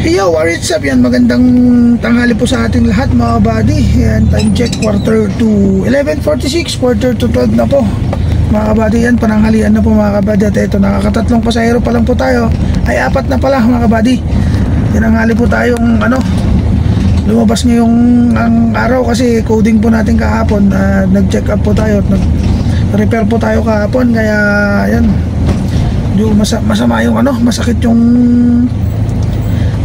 Yo, what's up yan? Magandang tanghali po sa ating lahat mga buddy. Yan, time check, quarter to 11:46, quarter to 12 na po mga kabady. Yan, pananghalian na po mga kabady. At ito, nakakatatlong pasahero pa lang po tayo. Ay, apat na pala mga kabady. Tinanghali po tayong lumabas ngayong ang araw kasi coding po natin kahapon. Nag-check up po tayo at nag-repair po tayo kahapon. Kaya yan, masama yung masakit yung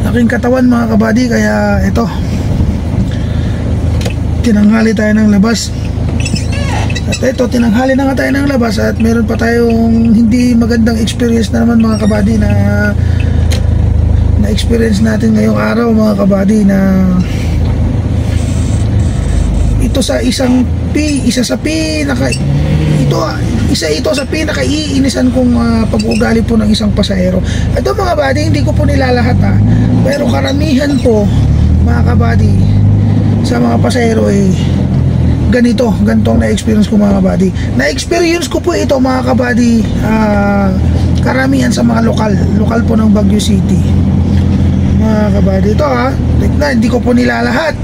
aking katawan mga kabady. Kaya ito, tinanghali tayo ng labas. At ito, tinanghali na nga tayo ng labas. At meron pa tayong hindi magandang experience na naman mga kabady na experience natin ngayong araw mga kabady. Na ito sa isa sa pinakaiinisan kong pag-uugali po ng isang pasahero. Ito mga kabady, hindi ko po nilalahat pero karamihan po mga kabady sa mga pasahero ganito ang na-experience ko mga kabady. Na-experience ko po ito mga kabady, karamihan sa mga lokal po ng Baguio City mga kabady. Ito hindi ko po nilalahat.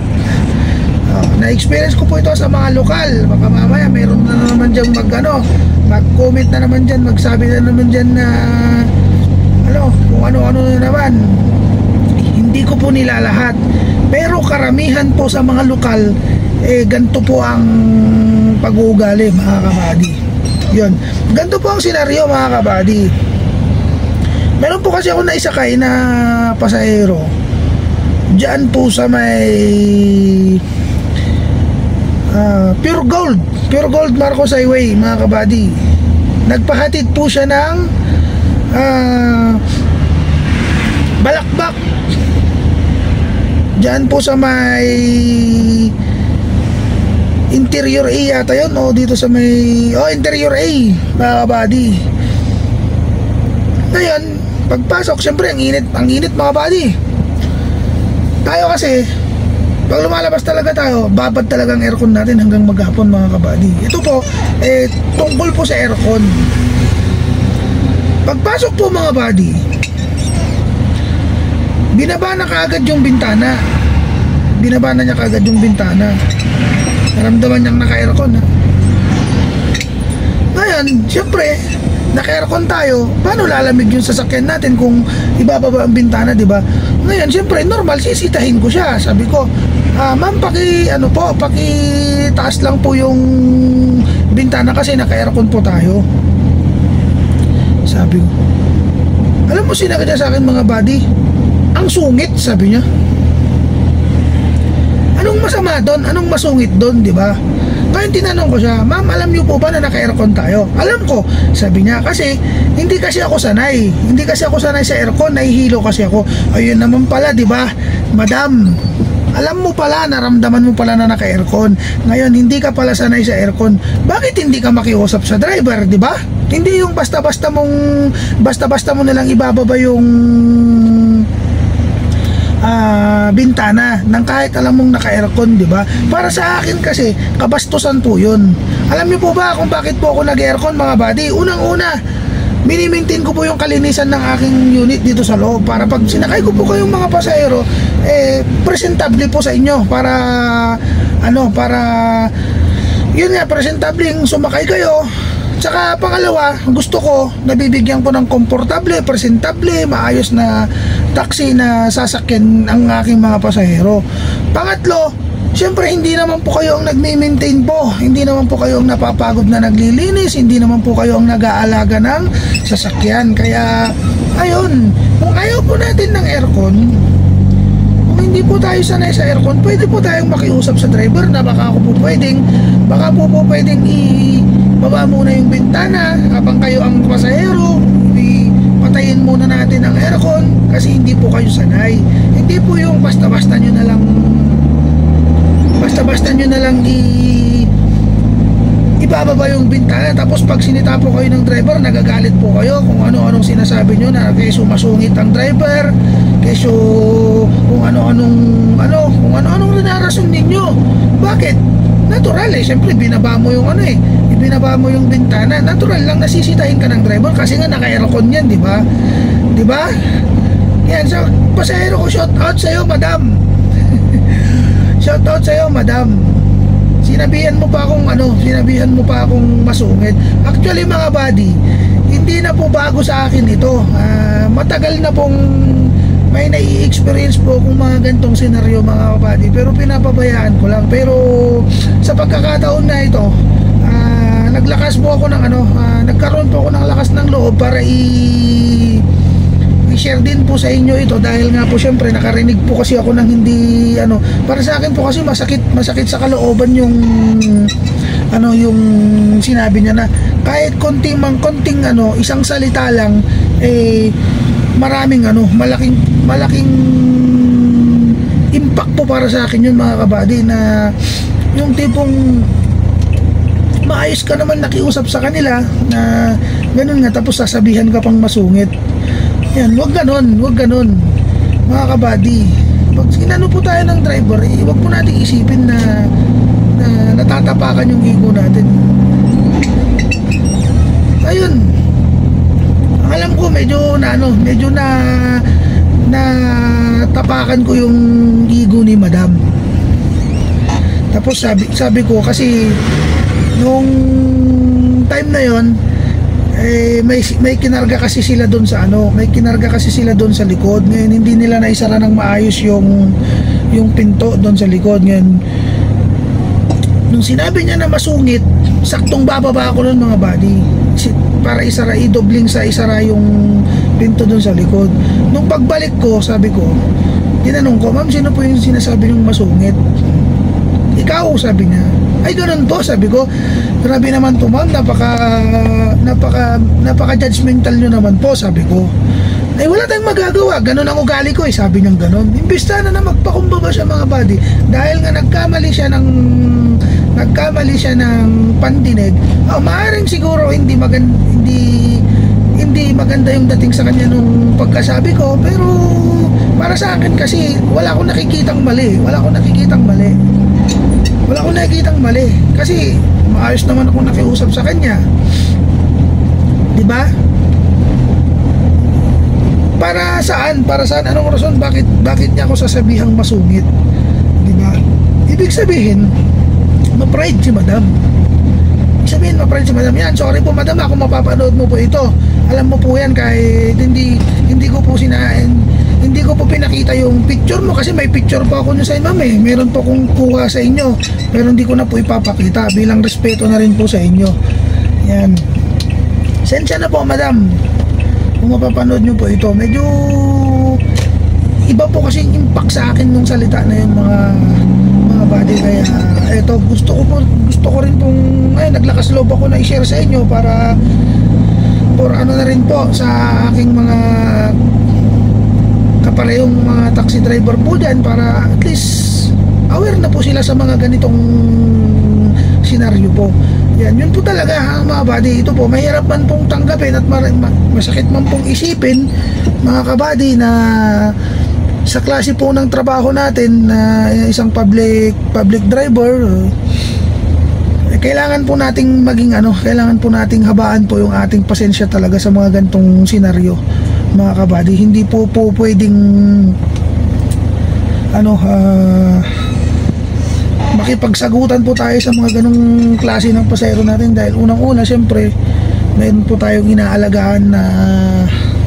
Na-experience ko po ito sa mga lokal. Baka mamaya meron na naman dyan mag-comment na naman dyan, magsabi na naman dyan na kung ano-ano na naman. Hindi ko po nilalahat, pero karamihan po sa mga lokal ganito po ang pag-uugali mga kabady. Yun, ganito po ang senaryo mga kabady. Meron po kasi ako naisakay na pasahero diyan po sa may Pure Gold Marcos Highway mga kabady. Nagpahatid po siya ng Balakbak diyan po sa may Interior A yata yun, dito sa may Interior A mga kabady. Ngayon, pagpasok, syempre ang init mga kabady. Tayo kasi pag lumalabas talaga tayo, babad talagang aircon natin hanggang maghapon mga kabady. Ito po, tungkol po sa aircon. Pagpasok po mga buddy, binaba na kaagad yung bintana. Binaba na niya kaagad yung bintana. Naramdaman niyang naka-aircon Ngayon, syempre, naka-aircon tayo. Paano lalamig yung sasakyan natin kung ibababa ang bintana, di ba? Ngayon, syempre, normal, sisitahin ko siya. Sabi ko, ma'am, pakitaas lang po yung bintana kasi naka-aircon po tayo. Sabi ko, alam mo sinabi niya sa akin mga buddy, ang sungit, sabi niya. Anong masama doon? Anong masungit doon, di ba? Kaya tinanong ko siya, ma'am, alam niyo po ba na naka-aircon tayo? Alam ko, sabi niya, kasi hindi kasi ako sanay sa aircon, nahihilo kasi ako. Ayun naman pala, di ba, madam, alam mo pala, naramdaman mo pala na naka-aircon. Ngayon, hindi ka pala sanay sa aircon. Bakit hindi ka makiusap sa driver, di ba? Hindi yung basta-basta mo nalang ibababa yung bintana nang kahit alam mong naka-aircon, di ba? Para sa akin kasi kabastusan po 'yun. Alam niyo po ba kung bakit po ako nag-aircon mga buddy? Unang-una, mini-maintain ko po yung kalinisan ng aking unit dito sa loob para pag sinakay ko po kayong mga pasahero, presentable po sa inyo para yun nga, presentable yung sumakay kayo. Tsaka pangalawa, gusto ko nabibigyan ko ng komportable, presentable, maayos na taxi na sasakyan ang aking mga pasahero. Pangatlo, syempre hindi naman po kayo ang nagme-maintain po. Hindi naman po kayo ang napapagod na naglilinis. Hindi naman po kayo ang nag-aalaga ng sasakyan. Kaya, ayun, kung ayaw po natin ng aircon, kung hindi po tayo sanay sa aircon, pwede po tayong makiusap sa driver na baka po po pwedeng baba muna yung bintana habang kayo ang pasahero, patayin muna natin ang aircon kasi hindi po kayo sanay. Hindi po yung basta-basta nyo na lang ibababa yung bintana, tapos pag sinita po kayo ng driver, nagagalit po kayo kung ano-anong sinasabi nyo na keso masungit ang driver, keso kung ano-anong rinarason ninyo. Bakit? Natural siyempre binaba mo yung bintana. Natural lang nasisitahin ka ng driver kasi nga naka-aircon yan, di ba? Yan, so pasahero ko, shout out sa'yo madam. Shout out sa'yo madam. Sinabihan mo pa akong masungit. Actually mga buddy, hindi na po bago sa akin ito. Matagal na pong may nai-experience po kung mga gantong senaryo mga buddy, pero pinapabayaan ko lang. Pero sa pagkakataon na ito, naglakas po ako ng nagkaroon po ako ng lakas ng loob para i-share din po sa inyo ito, dahil nga po syempre nakarinig po kasi ako ng hindi para sa akin po kasi masakit sa kalooban yung yung sinabi niya na kahit konting isang salita lang maraming malaking impact po para sa akin yun mga kabady, na yung tipong maayos ka naman nakiusap sa kanila na ganun nga, tapos sasabihan ka pang masungit. Yan, wag ganon mga kabady. Pag sinano po tayo ng driver, wag po natin isipin na natatapakan yung ego natin. Ayun, alam ko medyo tapakan ko yung ego ni madam. Tapos sabi ko kasi nung time na yon may kinarga kasi sila doon sa sa likod. Ngayon hindi nila naisara ng maayos yung pinto doon sa likod. Ngayon nung sinabi niya na masungit, saktong bababa ako noon mga buddy para idobling sa isara yung pinto doon sa likod. Nung pagbalik ko, sabi ko, tinanong ko, ma'am, sino po yung sinasabi yung masungit? Ikaw, sabi niya. Ay, ganun po, sabi ko. Grabe naman to, ma'am, napaka judgmental nyo naman po, sabi ko. Ay, wala tayong magagawa, ganun ang ugali ko, sabi niyang ganun. Imbis na magpakumbaba siya mga buddy, dahil nga nagkamali siya ng pandinig. Maaaring siguro hindi maganda yung dating sa kanya nung pagkasabi ko, pero para sa akin kasi wala akong nakikitang mali kasi maayos naman ako nakiusap sa kanya, di ba? Para saan anong rason bakit niya ako sasabihang masungit, di ba? Ibig sabihin ma-pride si madam. Yan, sorry po madam, ako mapapanood mo po ito. Alam mo po yan, kahit hindi ko po pinakita yung picture mo kasi may picture po ako nyo sa inyo, ma'am. Meron po kong kuha sa inyo, pero hindi ko na po ipapakita bilang respeto na rin po sa inyo. Yan, sensya na po madam kung mapapanood nyo po ito. Medyo iba po kasi yung impact sa akin nung salita na yung mga buddy, kaya eto, gusto ko rin pong naglakas loob ako na i-share sa inyo para na rin po sa aking mga kapalehong mga taxi driver po dyan, para at least aware na po sila sa mga ganitong senaryo po. Yan, yun po talaga mga buddy. Ito po, mahirap man pong tanggapin at masakit man pong isipin mga kabady, na sa klase po ng trabaho natin na isang public driver, kailangan po nating kailangan po nating habaan po yung ating pasensya talaga sa mga gantong senaryo mga kabady. Hindi po pwedeng makipagsagutan po tayo sa mga ganong klase ng pasahero natin, dahil unang-una syempre mayroon po tayong inaalagaan na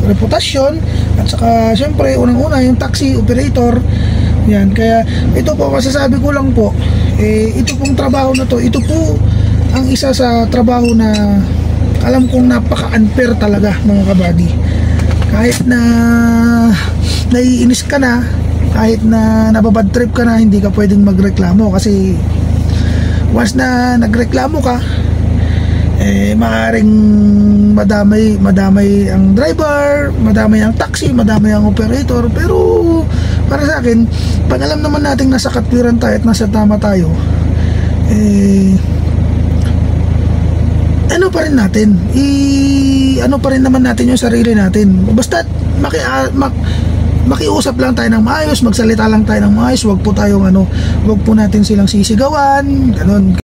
reputasyon, at saka syempre unang-una yung taxi operator. Yan, kaya ito po, masasabi ko lang po, ito pong trabaho na to, ito po ang isa sa trabaho na alam kong napaka-unfair talaga mga kabady. Kahit na naiinis ka na, kahit na nababad trip ka na, hindi ka pwedeng magreklamo, kasi once na nagreklamo ka, maaaring madamay ang driver, madamay ang taxi, madamay ang operator. Pero para sa akin, pag alam naman natin nasa katwiran tayo at nasa tama tayo, pa rin natin, pa rin naman natin yung sarili natin. Basta makiusap lang tayo ng maayos, magsalita lang tayo ng maayos, wag po natin silang sisigawan, ganun.